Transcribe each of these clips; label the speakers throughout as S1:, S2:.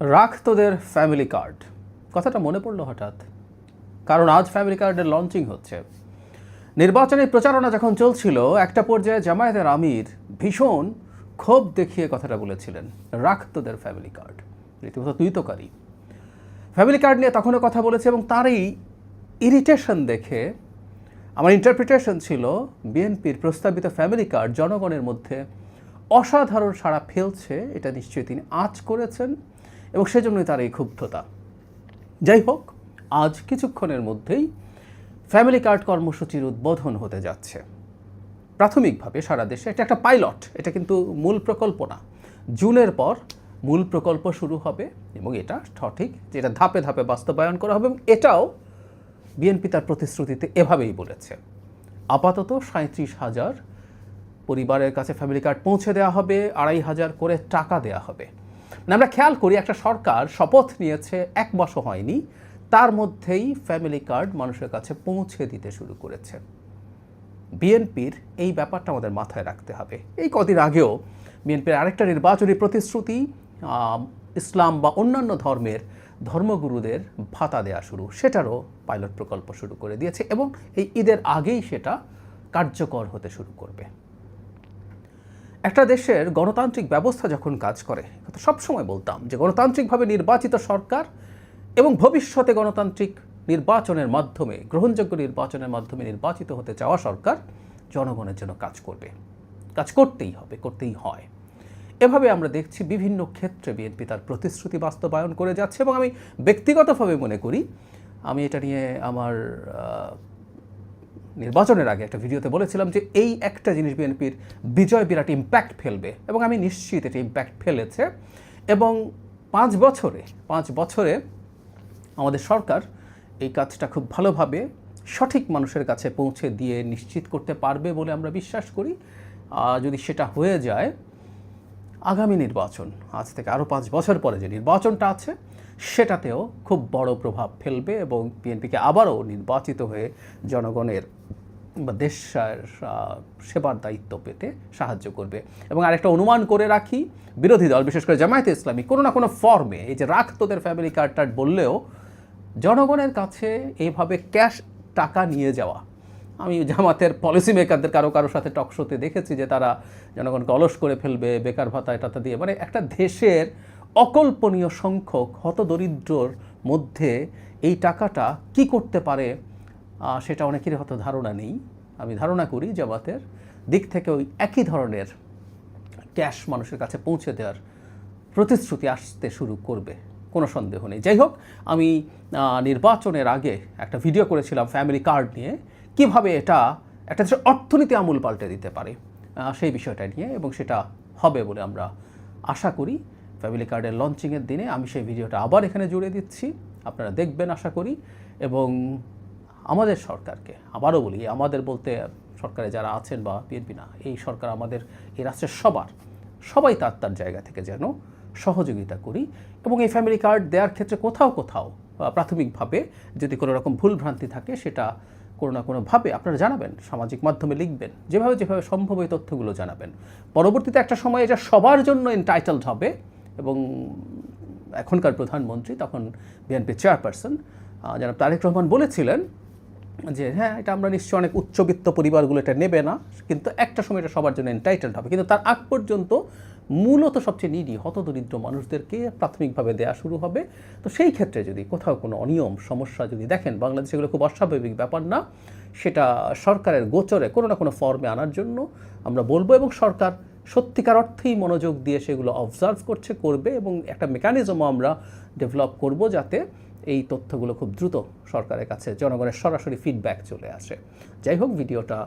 S1: রাখ তোদের family card, কথাটা মনে পড়লো হঠাৎ, কারণ আজ ফ্যামিলি কার্ডের লঞ্চিং হচ্ছে। নির্বাচনী প্রচারণা যখন চলছিল, একটা পর্যায়ে জামায়াতের আমির ভীষণ ক্ষোভ দেখিয়ে কথাটা বলেছিলেন, রাখ তোদের ফ্যামিলি কার্ড। রীতিমতো তুইতকারী ফ্যামিলি কার্ড নিয়ে তখনও কথা বলেছে, এবং তারই ইরিটেশন দেখে আমার ইন্টারপ্রিটেশন ছিল বিএনপির প্রস্তাবিত ফ্যামিলি কার্ড জনগণের মধ্যে অসাধারণ সাড়া ফেলছে, এটা নিশ্চয়ই তিনি আঁচ করেছেন এবং সেজন্যই তার এই ক্ষুব্ধতা। যাই হোক, আজ কিছুক্ষণের মধ্যেই ফ্যামিলি কার্ড কর্মসূচির উদ্বোধন হতে যাচ্ছে। প্রাথমিকভাবে সারা দেশে এটা একটা পাইলট, এটা কিন্তু মূল প্রকল্প না। জুনের পর মূল প্রকল্প শুরু হবে এবং এটা সঠিক যেটা ধাপে ধাপে বাস্তবায়ন করা হবে, এবং এটাও বিএনপি তার প্রতিশ্রুতিতে এভাবেই বলেছে। আপাতত 37,000 পরিবারের কাছে ফ্যামিলি কার্ড পৌঁছে দেওয়া হবে, 2,500 করে টাকা দেওয়া হবে। আমরা খেয়াল করি, একটা সরকার শপথ নিয়েছে 1 মাসও হয়নি, তার মধ্যেই ফ্যামিলি কার্ড মানুষের কাছে পৌঁছে দিতে শুরু করেছে। বিএনপির এই ব্যাপারটা আমাদের মাথায় রাখতে হবে। এই কদিন আগেও বিএনপির আরেকটা নির্বাচনী প্রতিশ্রুতি, ইসলাম বা অন্যান্য ধর্মের ধর্মগুরুদের ভাতা দেওয়া শুরু, সেটারও পাইলট প্রকল্প শুরু করে দিয়েছে এবং এই ঈদের আগেই সেটা কার্যকর হতে শুরু করবে। একটা দেশের গণতান্ত্রিক ব্যবস্থা যখন কাজ করে, সবসময় বলতাম যে গণতান্ত্রিকভাবে নির্বাচিত সরকার এবং ভবিষ্যতে গণতান্ত্রিক নির্বাচনের মাধ্যমে, গ্রহণযোগ্য নির্বাচনের মাধ্যমে নির্বাচিত হতে চাওয়া সরকার জনগণের জন্য কাজ করবে, কাজ করতেই হবে, করতেই হয়। এভাবে আমরা দেখছি বিভিন্ন ক্ষেত্রে বিএনপি তার প্রতিশ্রুতি বাস্তবায়ন করে যাচ্ছে, এবং আমি ব্যক্তিগতভাবে মনে করি, আমি এটা নিয়ে আমার নির্বাচনের আগে একটা ভিডিওতে বলেছিলাম যে এই একটা জিনিস বিএনপির বিজয় বিরাট ইম্প্যাক্ট ফেলবে, এবং আমি নিশ্চিত এটা ইম্প্যাক্ট ফেলেছে। এবং 5 বছরে আমাদের সরকার এই কাজটা খুব ভালোভাবে সঠিক মানুষের কাছে পৌঁছে দিয়ে নিশ্চিত করতে পারবে বলে আমরা বিশ্বাস করি। যদি সেটা হয়ে যায়, আগামী নির্বাচন, আজ থেকে আরও 5 বছর পরে যে নির্বাচনটা আছে, সেটাতেও খুব বড় প্রভাব ফেলবে এবং বিএনপিকে আবারও নির্বাচিত হয়ে জনগণের বা দেশের সেবার দায়িত্ব পেতে সাহায্য করবে। এবং আরেকটা অনুমান করে রাখি, বিরোধী দল বিশেষ করে জামায়াতে ইসলামী কোনো না কোনো ফর্মে এই যে রাখ তোদের ফ্যামিলি কার্ড টার্ড বললেও জনগণের কাছে এইভাবে ক্যাশ টাকা নিয়ে যাওয়া, আমি জামাতের পলিসি মেকারদের কারো সাথে টকশোতে দেখেছি যে তারা জনগণকে অলস করে ফেলবে বেকার ভাতা টাতা দিয়ে। মানে একটা দেশের অকল্পনীয় সংখ্যক হতদরিদ্রর মধ্যে এই টাকাটা কি করতে পারে সেটা অনেকেরই হয়তো ধারণা নেই। আমি ধারণা করি জামাতের দিক থেকে ওই একই ধরনের ক্যাশ মানুষের কাছে পৌঁছে দেওয়ার প্রতিশ্রুতি আসতে শুরু করবে, কোনো সন্দেহ নেই। যাই হোক, আমি নির্বাচনের আগে একটা ভিডিও করেছিলাম ফ্যামিলি কার্ড নিয়ে, কিভাবে এটা একটা দেশের অর্থনীতি আমূল পাল্টে দিতে পারে সেই বিষয়টা নিয়ে, এবং সেটা হবে বলে আমরা আশা করি। ফ্যামিলি কার্ডের লঞ্চিংয়ের দিনে আমি সেই ভিডিওটা আবার এখানে জুড়ে দিচ্ছি, আপনারা দেখবেন আশা করি। এবং আমাদের সরকারকে আবারও বলি, আমাদের বলতে সরকারে যারা আছেন বা বিএনপি না, এই সরকার আমাদের এই রাষ্ট্রের সবাই তার জায়গা থেকে যেন সহযোগিতা করি, এবং এই ফ্যামিলি কার্ড দেওয়ার ক্ষেত্রে কোথাও প্রাথমিকভাবে যদি কোনো রকম ভুলভ্রান্তি থাকে, সেটা কোনো না কোনোভাবে আপনারা জানাবেন, সামাজিক মাধ্যমে লিখবেন, যেভাবে সম্ভব এই তথ্যগুলো জানাবেন। পরবর্তীতে একটা সময় এটা সবার জন্য এন্টাইটেলড হবে, এবং এখনকার প্রধানমন্ত্রী, তখন বিএনপি চেয়ারপারসন জনাব তারেক রহমান বলেছিলেন যে হ্যাঁ, এটা আমরা নিশ্চয়ই অনেক উচ্চবিত্ত পরিবারগুলো এটা নেবে না, কিন্তু একটা সময় এটা সবার জন্য এন্টাইটেলড হবে। কিন্তু তার আগ পর্যন্ত মূলত সবচেয়ে নিডি হতদরিদ্র মানুষদেরকে প্রাথমিকভাবে দেওয়া শুরু হবে। তো সেই ক্ষেত্রে যদি কোথাও কোনো অনিয়ম সমস্যা যদি দেখেন, বাংলাদেশে এগুলো খুব অস্বাভাবিক ব্যাপার না, সেটা সরকারের গোচরে কোনো না কোনো ফর্মে আনার জন্য আমরা বলবো, এবং সরকার সত্যিকার অর্থেই মনোযোগ দিয়ে সেগুলো অবজার্ভ করবে, এবং একটা মেকানিজমও আমরা ডেভেলপ করব যাতে এই তথ্যগুলো খুব দ্রুত সরকারের কাছে জনগণের সরাসরি ফিডব্যাক চলে আসে। যাই হোক, ভিডিওটা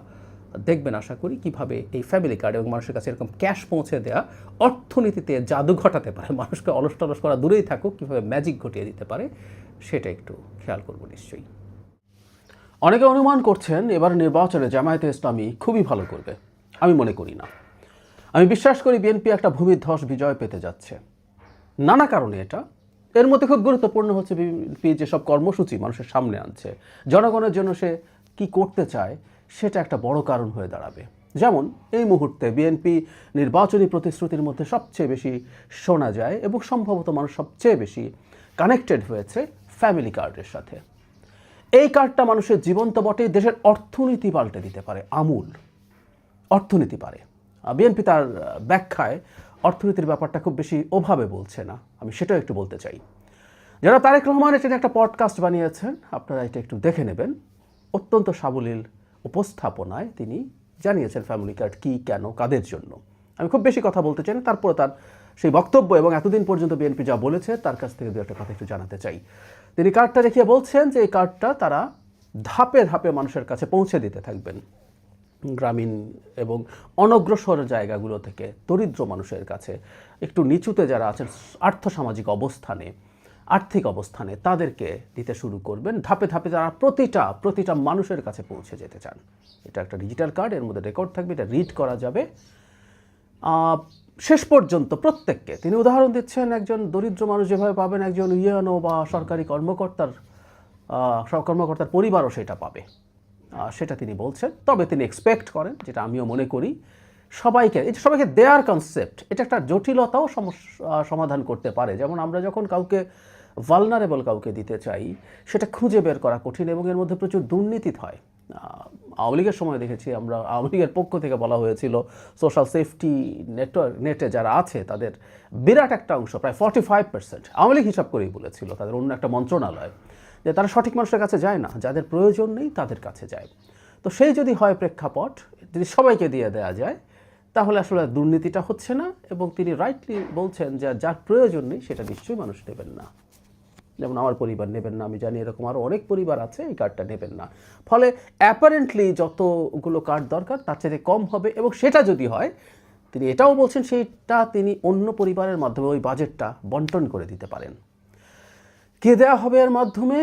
S1: দেখবেন আশা করি, কিভাবে এই ফ্যামিলি কার্ড এবং মানুষের কাছে এরকম ক্যাশ পৌঁছে দেওয়া অর্থনীতিতে জাদু ঘটাতে পারে, মানুষকে অলস টলস করা দূরেই থাকুক, কীভাবে ম্যাজিক ঘটিয়ে দিতে পারে, সেটা একটু খেয়াল করব নিশ্চয়ই। অনেকে অনুমান করছেন এবার নির্বাচনে জামায়াতে ইসলামী খুবই ভালো করবে। আমি মনে করি না। আমি বিশ্বাস করি বিএনপি একটা ভূমিধ্বস বিজয় পেতে যাচ্ছে, নানা কারণে। এর মধ্যে খুব গুরুত্বপূর্ণ হচ্ছে বিএনপি যেসব কর্মসূচি মানুষের সামনে আনছে, জনগণের জন্য সে কি করতে চায়, সেটা একটা বড় কারণ হয়ে দাঁড়াবে।
S2: যেমন এই মুহূর্তে বিএনপি নির্বাচনী প্রতিশ্রুতির মধ্যে সবচেয়ে বেশি শোনা যায় এবং সম্ভবত মানুষ সবচেয়ে বেশি কানেক্টেড হয়েছে ফ্যামিলি কার্ডের সাথে। এই কার্ডটা মানুষের জীবন তো বটে, দেশের অর্থনীতি পাল্টে দিতে পারে, আমূল অর্থনীতি পারে। বিএনপি তার ব্যাখ্যায় অর্থনীতির ব্যাপারটা খুব বেশি ওভাবে বলছে না, আমি সেটাও একটু বলতে চাই। যারা তারেক রহমান এটা একটা পডকাস্ট বানিয়েছেন, আপনারা এটা একটু দেখে নেবেন। অত্যন্ত সাবলীল উপস্থাপনায় তিনি জানিয়েছেন ফ্যামিলি কার্ড কী, কেন, কাদের জন্য। আমি খুব বেশি কথা বলতে চাই না, তারপরে তার সেই বক্তব্য এবং এতদিন পর্যন্ত বিএনপি যা বলেছে তার কাছ থেকে দু একটা কথা একটু জানাতে চাই। তিনি কার্ডটা দেখিয়ে বলছেন যে এই কার্ডটা তারা ধাপে ধাপে মানুষের কাছে পৌঁছে দিতে থাকবেন, গ্রামীণ এবং অনগ্রসর জায়গাগুলো থেকে দরিদ্র মানুষের কাছে, একটু নিচুতে যারা আছেন আর্থসামাজিক অবস্থানে, আর্থিক অবস্থানে, তাদেরকে দিতে শুরু করবেন। ধাপে ধাপে তারা প্রতিটা মানুষের কাছে পৌঁছে যেতে চান। এটা একটা ডিজিটাল কার্ড, এর মধ্যে রেকর্ড থাকবে, এটা রিড করা যাবে শেষ পর্যন্ত প্রত্যেককে। তিনি উদাহরণ দিচ্ছেন একজন দরিদ্র মানুষ যেভাবে পাবেন, একজন ইউএনও বা সরকারি কর্মকর্তার পরিবারও সেটা পাবে, সেটা তিনি বলছেন। তবে তিনি এক্সপেক্ট করেন, যেটা আমিও মনে করি, সবাইকে দেয়ার কনসেপ্ট এটা একটা জটিলতাও সমাধান করতে পারে। যেমন আমরা যখন কাউকে ভালনারেবল কাউকে দিতে চাই, সেটা খুঁজে বের করা কঠিন এবং এর মধ্যে প্রচুর দুর্নীতি হয়। আওয়ামী লীগের সময় দেখেছি আমরা, আওয়ামী লীগের পক্ষ থেকে বলা হয়েছিল সোশ্যাল সেফটি নেটে যারা আছে তাদের বিরাট একটা অংশ, প্রায় 45%, আওয়ামী লীগ হিসাব করেই বলেছিল, তাদের অন্য একটা মন্ত্রণালয়, যে তারা সঠিক মানুষের কাছে যায় না, যাদের প্রয়োজন নেই তাদের কাছে যায়। তো সেই যদি হয় প্রেক্ষাপট, যদি সবাইকে দিয়ে দেওয়া যায়, তাহলে আসলে দুর্নীতিটা হচ্ছে না। এবং তিনি রাইটলি বলছেন যে যার প্রয়োজন নেই সেটা নিশ্চয়ই মানুষ নেবেন না। যেমন আমার পরিবার নেবেন না, আমি জানি এরকম আরও অনেক পরিবার আছে এই কার্ডটা নেবেন না। ফলে অ্যাপারেন্টলি যতগুলো কার্ড দরকার তার চেয়ে কম হবে। এবং সেটা যদি হয়, তিনি এটাও বলছেন সেইটা তিনি অন্য পরিবারের মাধ্যমে ওই বাজেটটা বন্টন করে দিতে পারেন। কে দেওয়া হবে এর মাধ্যমে?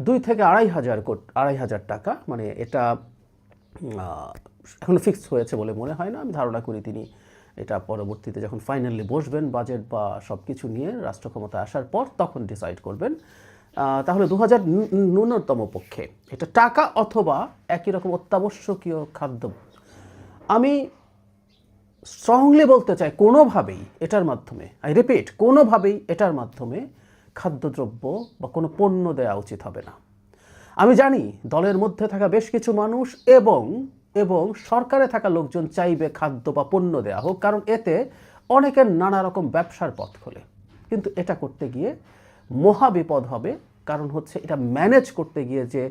S2: 2 থেকে 2,500 টাকা, মানে এটা এখনো ফিক্সড হয়েছে বলে মনে হয় না। আমি ধারণা করি তিনি এটা পরবর্তীতে যখন ফাইনালি বসবেন বাজেট বা সব কিছু নিয়ে রাষ্ট্র ক্ষমতায় আসার পর, তখন ডিসাইড করবেন। তাহলে 2,000 ন্যূনতম পক্ষে এটা টাকা, অথবা একই রকম অত্যাবশ্যকীয় খাদ্য। আমি স্ট্রংলি বলতে চাই, কোনোভাবেই এটার মাধ্যমে, আই রিপিট, কোনোভাবেই এটার মাধ্যমে খাদ্যদ্রব্য বা কোনো পণ্য দেওয়া উচিত হবে না। আমি জানি দলের মধ্যে থাকা বেশ কিছু মানুষ এবং সরকারে থাকা লোকজন চাইবে খাদ্য বা পণ্য দেওয়া হোক, কারণ এতে অনেকের নানা রকম ব্যবসার পথ খোলে। কিন্তু এটা করতে গিয়ে মহা বিপদ হবে, কারণ হচ্ছে এটা ম্যানেজ করতে গিয়ে যে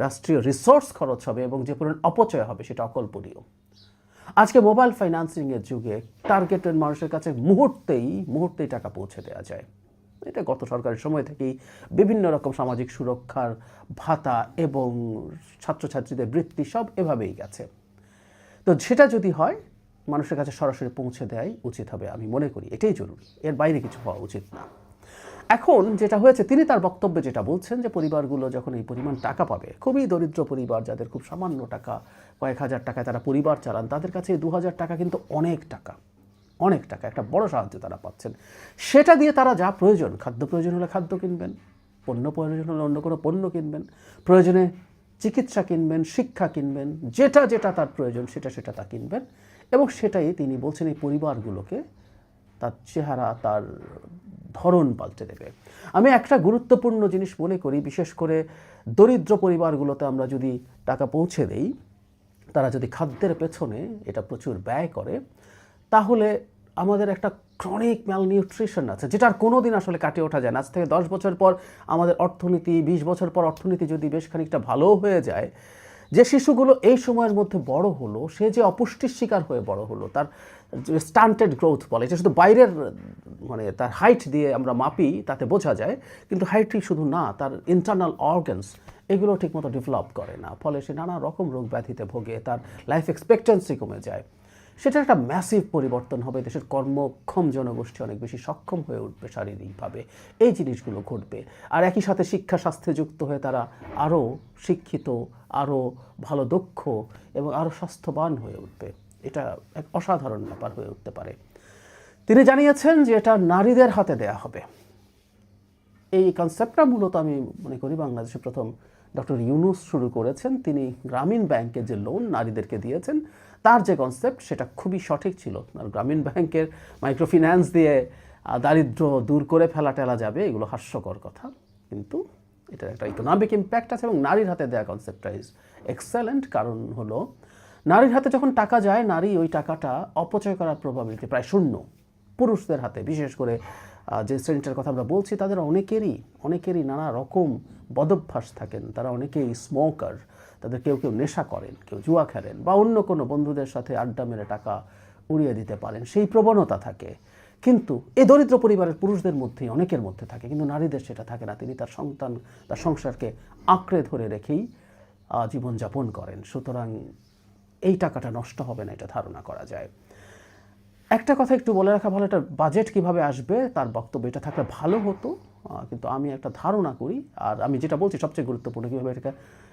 S2: রাষ্ট্রীয় রিসোর্স খরচ হবে এবং যে পরিমাণ অপচয় হবে সেটা অকল্পনীয়। আজকে মোবাইল ফাইন্যান্সিংয়ের যুগে টার্গেটেড মানুষের কাছে মুহূর্তেই টাকা পৌঁছে দেওয়া যায়। এটা গত সরকারের সময় থেকেই বিভিন্ন রকম সামাজিক সুরক্ষার ভাতা এবং ছাত্রছাত্রীদের বৃত্তি সব এভাবেই গেছে। তো সেটা যদি হয়, মানুষের কাছে সরাসরি পৌঁছে দেওয়াই উচিত হবে, আমি মনে করি এটাই জরুরি, এর বাইরে কিছু হওয়া উচিত না। এখন যেটা হয়েছে, তিনি তার বক্তব্যে যেটা বলছেন যে পরিবারগুলো যখন এই পরিমাণ টাকা পাবে, খুবই দরিদ্র পরিবার যাদের খুব সামান্য টাকা, কয়েক হাজার টাকায় তারা পরিবার চালান, তাদের কাছে 2,000 টাকা কিন্তু অনেক টাকা, একটা বড় সাহায্য তারা পাচ্ছেন। সেটা দিয়ে তারা যা প্রয়োজন, খাদ্য প্রয়োজন হলে খাদ্য কিনবেন, পণ্য প্রয়োজন হলে অন্য কোনো পণ্য কিনবেন, প্রয়োজনে চিকিৎসা কিনবেন, শিক্ষা কিনবেন, যেটা তার প্রয়োজন সেটা তা কিনবেন। এবং সেটাই তিনি বলছেন এই পরিবারগুলোকে তার চেহারা, তার ধরন পাল্টে দেবে। আমি একটা গুরুত্বপূর্ণ জিনিস মনে করি, বিশেষ করে দরিদ্র পরিবারগুলোতে আমরা যদি টাকা পৌঁছে দেই, তারা যদি খাদ্যের পেছনে এটা প্রচুর ব্যয় করে, তাহলে আমাদের একটা ক্রনিক ম্যালনিউট্রিশন আছে, যেটার কোনো দিন আসলে কাটিয়ে ওঠা যায় না। আজ থেকে 10 বছর পর আমাদের অর্থনীতি, 20 বছর পর অর্থনীতি যদি বেশ খানিকটা ভালোও হয়ে যায়, যে শিশুগুলো এই সময়ের মধ্যে বড় হলো, সে যে অপুষ্টির শিকার হয়ে বড় হলো, তার স্টান্টেড গ্রোথ বলে, এটা শুধু বাইরের মানে তার হাইট দিয়ে আমরা মাপি, তাতে বোঝা যায়, কিন্তু হাইটই শুধু না, তার ইন্টারনাল অর্গানস এগুলো ঠিকমতো ডেভেলপ করে না, ফলে সে নানা রকম রোগ ব্যাধিতে ভোগে, তার লাইফ এক্সপেক্টেন্সি কমে যায়। সেটা একটা ম্যাসিভ পরিবর্তন হবে, দেশের কর্মক্ষম জনগোষ্ঠী অনেক বেশি সক্ষম হয়ে উঠবে শারীরিকভাবে, এই জিনিসগুলো ঘটবে। আর একই সাথে শিক্ষা স্বাস্থ্যে যুক্ত হয়ে তারা আরও শিক্ষিত, আরও ভালো দক্ষ এবং আরও স্বাস্থ্যবান হয়ে উঠবে। এটা এক অসাধারণ ব্যাপার হয়ে উঠতে পারে। তিনি জানিয়েছেন যে এটা নারীদের হাতে দেয়া হবে। এই কনসেপ্টটা মূলত আমি মনে করি বাংলাদেশে প্রথম ডক্টর ইউনূস শুরু করেছেন। তিনি গ্রামীণ ব্যাংকে যে লোন নারীদেরকে দিয়েছেন, তার যে কনসেপ্ট সেটা খুবই সঠিক ছিল। আর গ্রামীণ ব্যাংকের মাইক্রোফিন্যান্স দিয়ে দারিদ্র্য দূর করে ফেলা যাবে, এগুলো হাস্যকর কথা, কিন্তু এটার একটা ইকোনমিক ইম্প্যাক্ট আছে। এবং নারীর হাতে দেওয়া কনসেপ্টটা ইজ এক্সেলেন্ট, কারণ হলো নারীর হাতে যখন টাকা যায়, নারী ওই টাকাটা অপচয় করার প্রবাবিলিটি প্রায় শূন্য। পুরুষদের হাতে, বিশেষ করে যে শ্রেণীটার কথা আমরা বলছি, তাদের অনেকেরই নানা রকম বদভ্যাস থাকেন, তারা অনেকেই স্মোকার, তাদের কেউ নেশা করেন, কেউ জুয়া খেলেন, বা অন্য কোনো বন্ধুদের সাথে আড্ডা মেরে টাকা উড়িয়ে দিতে পারেন, সেই প্রবণতা থাকে। কিন্তু এই দরিদ্র পরিবারের পুরুষদের মধ্যেই অনেকের মধ্যে থাকে, কিন্তু নারীদের সেটা থাকে না। তিনি তার সন্তান, তার সংসারকে আঁকড়ে ধরে রেখেই জীবনযাপন করেন। সুতরাং এই টাকাটা নষ্ট হবে না, এটা ধারণা করা যায়। একটা কথা একটু বলে রাখা ভালো, এটা বাজেট কিভাবে আসবে তার বক্তব্য এটা থাকলে ভালো হতো, কিন্তু আমি একটা ধারণা করি। আর আমি যেটা বলছি সবচেয়ে গুরুত্বপূর্ণ, কীভাবে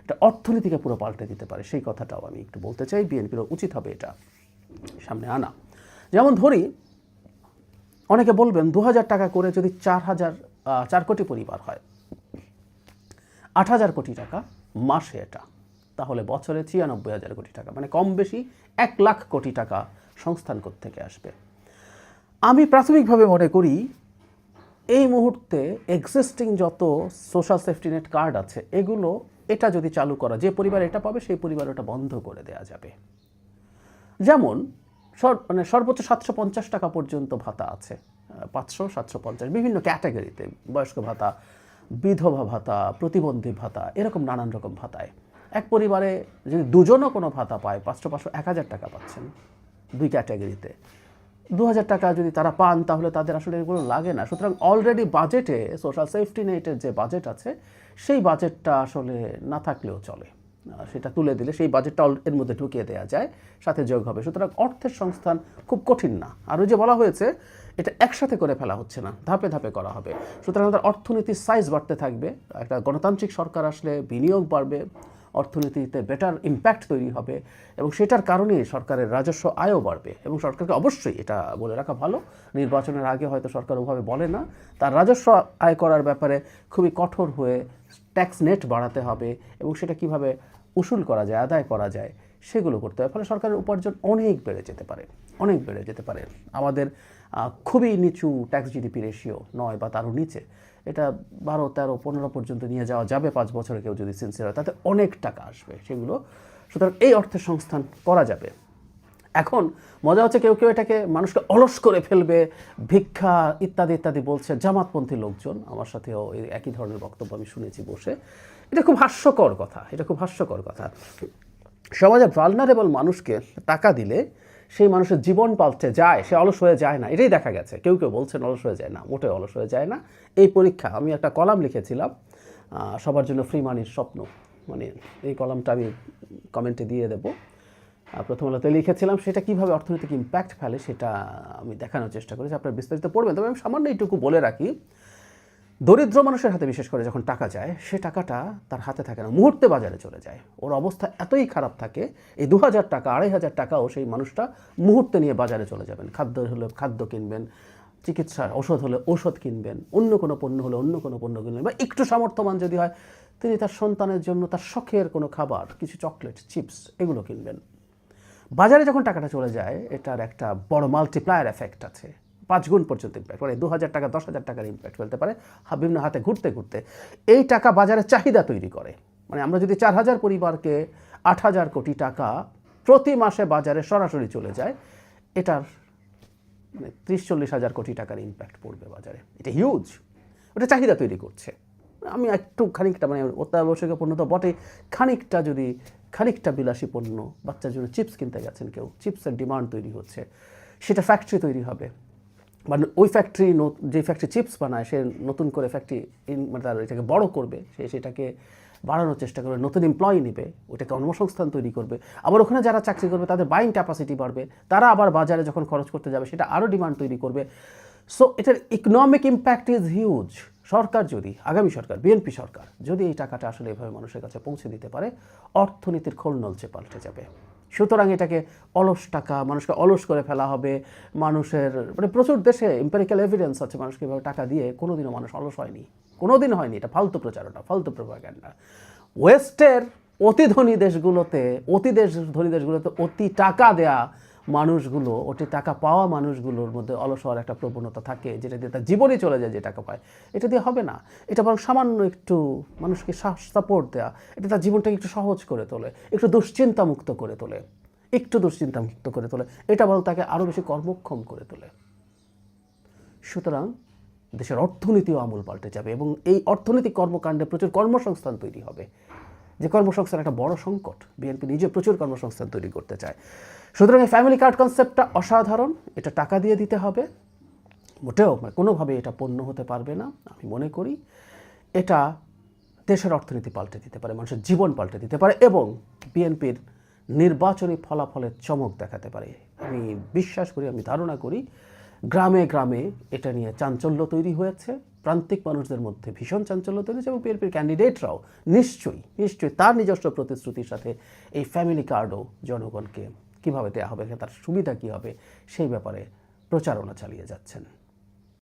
S2: এটা অর্থনীতিকে পুরো পাল্টে দিতে পারে, সেই কথাটাও আমি একটু বলতে চাই। বিএনপির উচিত হবে এটা সামনে আনা। যেমন ধরি, অনেকে বলবেন 2000 টাকা করে যদি 4 কোটি পরিবার হয়, 8000 কোটি টাকা মাসে, এটা তাহলে বছরে 96,000 কোটি টাকা, মানে কম বেশি 1 লাখ কোটি টাকা সংস্থান থেকে আসবে। আমি প্রাথমিকভাবে মনে করি এই মুহূর্তে এক্সিস্টিং যত সোশ্যাল সেফটি নেট কার্ড আছে, এটা যদি চালু করা, যে পরিবার এটা পাবে সেই পরিবার ওটা বন্ধ করে দেওয়া যাবে। যেমন সর্বোচ্চ 750 টাকা পর্যন্ত ভাতা আছে, 500, 750, বিভিন্ন ক্যাটাগরিতে, বয়স্ক ভাতা, বিধবা ভাতা, প্রতিবন্ধী ভাতা, এরকম নানান রকম ভাতায় এক পরিবারে যদি দুজনও কোনো ভাতা পায়, 500, 1000 টাকা পাচ্ছেন 2 ক্যাটাগরিতে। 2000 টাকা যদি তারা পান, তাহলে তাদের আসলে এগুলো লাগে না। সুতরাং অলরেডি বাজেটে সোশ্যাল সেফটি নেটের যে বাজেট আছে, সেই বাজেটটা আসলে না থাকলেও চলে, সেটা তুলে দিলে সেই বাজেটটা এর মধ্যে ঢুকিয়ে দেওয়া যায়, সাথে যোগ হবে। সুতরাং অর্থের সংস্থান খুব কঠিন না। আর ওই যে বলা হয়েছে, এটা একসাথে করে ফেলা হচ্ছে না, ধাপে ধাপে করা হবে। সুতরাং আমাদের অর্থনীতির সাইজ বাড়তে থাকবে। একটা গণতান্ত্রিক সরকার আসলে বিনিয়োগ বাড়বে, অর্থনীতিতে বেটার ইম্প্যাক্ট তৈরি হবে, এবং সেটার কারণেই সরকারের রাজস্ব আয়ও বাড়বে। এবং সরকারকে অবশ্যই এটা বলে রাখা ভালো, নির্বাচনের আগে হয়তো সরকার ওভাবে বলে না, তার রাজস্ব আয় করার ব্যাপারে খুবই কঠোর হয়ে ট্যাক্স নেট বাড়াতে হবে, এবং সেটা কিভাবে উসুল করা যায়, আদায় করা যায়, সেগুলো করতে হবে। ফলে সরকারের উপার্জন অনেক বেড়ে যেতে পারে। আমাদের খুবই নিচু ট্যাক্স জিডিপি রেশিও 9 বা তারও নিচে, এটা 12, 13, 15 পর্যন্ত নিয়ে যাওয়া যাবে 5 বছরে, কেউ যদি সিনসিয়ার হয়, তাতে অনেক টাকা আসবে সেগুলো। সুতরাং এই অর্থের সংস্থান করা যাবে। এখন মজা হচ্ছে, কেউ এটাকে মানুষকে অলস করে ফেলবে, ভিক্ষা ইত্যাদি বলছে জামাতপন্থী লোকজন। আমার সাথেও একই ধরনের বক্তব্য আমি শুনেছি বসে। এটা খুব হাস্যকর কথা। সমাজে ভালনারেবল মানুষকে টাকা দিলে সেই মানুষের জীবন পাল্টে যায়, সে অলস হয়ে যায় না, এটাই দেখা গেছে। কেউ বলছেন অলস হয়ে যায় না, মোটেও অলস হয়ে যায় না। এই পরীক্ষা, আমি একটা কলাম লিখেছিলাম, সবার জন্য ফ্রি মানির স্বপ্ন, মানে এই কলামটা আমি কমেন্টে দিয়ে দেবো। প্রথম আলোতে লিখেছিলাম, সেটা কীভাবে অর্থনৈতিক ইম্প্যাক্ট ফেলে সেটা আমি দেখানোর চেষ্টা করেছি। আপনারা বিস্তারিত পড়বেন। তবে আমি সামান্য এইটুকু বলে রাখি, দরিদ্র মানুষের হাতে বিশেষ করে যখন টাকা যায়, সে টাকাটা তার হাতে থাকে না, মুহূর্তে বাজারে চলে যায়। ওর অবস্থা এতই খারাপ থাকে, এই 2000 টাকা, 2500 টাকাও সেই মানুষটা মুহূর্তে নিয়ে বাজারে চলে যাবেন। খাদ্য হলে খাদ্য কিনবেন, চিকিৎসার ওষুধ হলে ওষুধ কিনবেন, অন্য কোনো পণ্য হলে অন্য কোনো পণ্য কিনবেন, বা একটু সামর্থ্যবান যদি হয়, তিনি তার সন্তানের জন্য তার শখের কোনো খাবার, কিছু চকলেট, চিপস, এগুলো কিনবেন। বাজারে যখন টাকাটা চলে যায়, এটার একটা বড় মাল্টিপ্লায়ার এফেক্ট আছে, 5 গুণ পর্যন্ত ইম্প্যাক্ট, মানে 2000 টাকা 10,000 টাকার ইম্প্যাক্ট ফেলতে পারে বিভিন্ন হাতে ঘুরতে। এই টাকা বাজারে চাহিদা তৈরি করে। মানে আমরা যদি 4000 পরিবারকে 8000 কোটি টাকা প্রতি মাসে বাজারে সরাসরি চলে যায়, এটার 30-40 হাজার কোটি টাকার ইম্প্যাক্ট পড়বে বাজারে। এটা হিউজ, ওটা চাহিদা তৈরি করছে। আমি একটু খানিকটা, মানে অত্যাবশ্যকীয় পণ্য তো বটে, খানিকটা বিলাসী পণ্য, বাচ্চার জন্য চিপস কিনতে গেছেন কেউ, চিপসের ডিমান্ড তৈরি হচ্ছে, সেটা ফ্যাক্টরি তৈরি হবে, মানে ওই ফ্যাক্টরি, যে ফ্যাক্টরি চিপস বানায়, সে নতুন করে ফ্যাক্টরি, মানে তার এটাকে বড় করবে, সেটাকে বাড়ানোর চেষ্টা করবে, নতুন এমপ্লয়ি নেবে, ওটাকে কর্মসংস্থান তৈরি করবে। আবার ওখানে যারা চাকরি করবে তাদের বাইং ক্যাপাসিটি বাড়বে, তারা আবার বাজারে যখন খরচ করতে যাবে সেটা আরও ডিমান্ড তৈরি করবে। সো এটার ইকোনমিক ইম্প্যাক্ট ইজ হিউজ। সরকার যদি, আগামী সরকার, বিএনপি সরকার যদি এই টাকাটা আসলে এভাবে মানুষের কাছে পৌঁছে দিতে পারে, অর্থনীতির খোলনলচে পাল্টে যাবে। সুতরাং এটাকে অলস টাকা, মানুষকে অলস করে ফেলা হবে। মানুষের, মানে প্রচুর দেশে এম্পিরিক্যাল এভিডেন্স আছে, মানুষকে এভাবে টাকা দিয়ে কোনোদিনও মানুষ অলস হয়নি, কোনোদিন হয়নি। এটা ফালতু প্রচারণা, ফালতু প্রোপাগান্ডা। ওয়েস্টের অতি ধনী দেশগুলোতে ধনী দেশগুলোতে অতি টাকা দেয়া মানুষগুলো, অতি টাকা পাওয়া মানুষগুলোর মধ্যে অলস হওয়ার একটা প্রবণতা থাকে, যেটা দিয়ে তার জীবনই চলে যায় যে টাকা পায়। এটা দিয়ে হবে না। এটা বরং সামান্য একটু মানুষকে সাপোর্ট দেওয়া, এটা তার জীবনটাকে একটু সহজ করে তোলে, একটু দুশ্চিন্তামুক্ত করে তোলে, এটা বরং তাকে আরও বেশি কর্মক্ষম করে তোলে। সুতরাং দেশের অর্থনীতিও আমূল পাল্টে যাবে এবং এই অর্থনৈতিক কর্মকাণ্ডে প্রচুর কর্মসংস্থান তৈরি হবে, যে কর্মসংস্থান একটা বড় সংকট। বিএনপি নিজে প্রচুর কর্মসংস্থান তৈরি করতে চায়। সুতরাং এই ফ্যামিলি কার্ড কনসেপ্টটা অসাধারণ। এটা টাকা দিয়ে দিতে হবে, মোটেও কোনোভাবে এটা পণ্য হতে পারবে না। আমি মনে করি এটা দেশের অর্থনীতি পাল্টে দিতে পারে, মানুষের জীবন পাল্টে দিতে পারে এবং বিএনপির নির্বাচনী ফলাফলের চমক দেখাতে পারে। আমি বিশ্বাস করি, আমি ধারণা করি গ্রামে গ্রামে এটা নিয়ে চাঞ্চল্য তৈরি হয়েছে, প্রান্তিক মানুষদের মধ্যে ভীষণ চাঞ্চল্য তৈরি হয়েছে এবং বিএনপির ক্যান্ডিডেটরাও নিশ্চয়ই তার নিজস্ব প্রতিশ্রুতির সাথে এই ফ্যামিলি কার্ডও জনগণকে কীভাবে দেওয়া হবে, তার সুবিধা কী হবে সেই ব্যাপারে প্রচারণা চালিয়ে যাচ্ছেন।